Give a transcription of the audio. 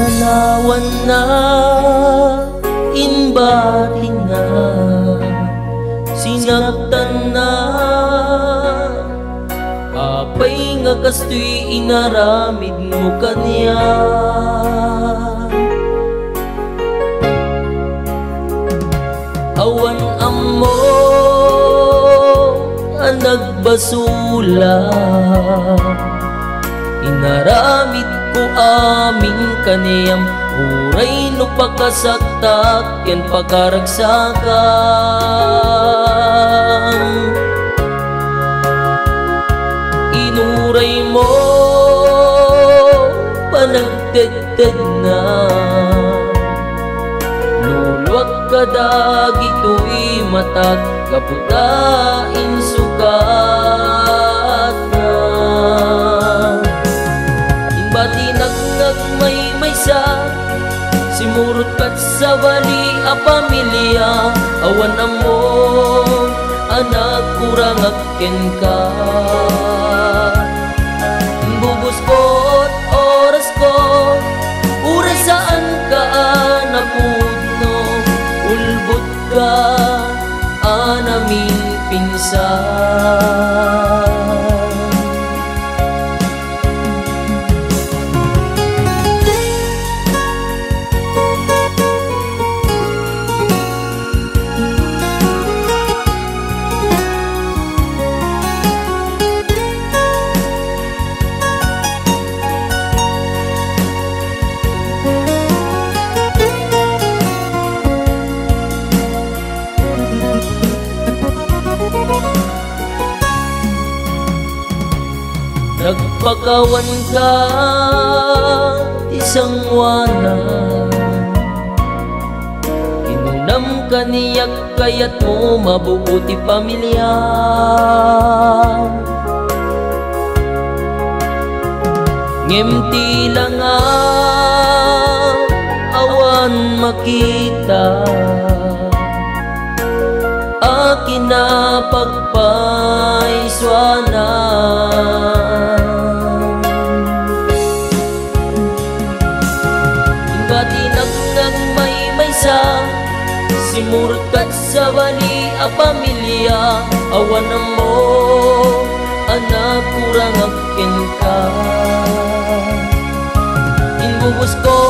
Dalawan na inbatin na, sinaktan na, apay nga kastoy inaramid mo kanya. Awan amo ang nagbasula, inaramid ko aming kaniyam, uray no pakasaktak yan pakaragsakan. Inuray mo panagdeded na, luluwag kadagi to'y matag, kaputain sukat na. Imbati nagmaymaysa, simurot kat sa bali a pamilya, awan amo anak kurang aken ka. Bubus ko't oras ko, uray saan ka napudno, ulbot ka anamin pinsan. Nagpakawan ka isang wana, inunam ka niyak kaya't mo mabubuti pamilya. Ngemti lang awan makita, akin na pagpaiswanan. Simurot kat sa bali a pamilya, awan mo anak kurang akin ka. Inbubus ko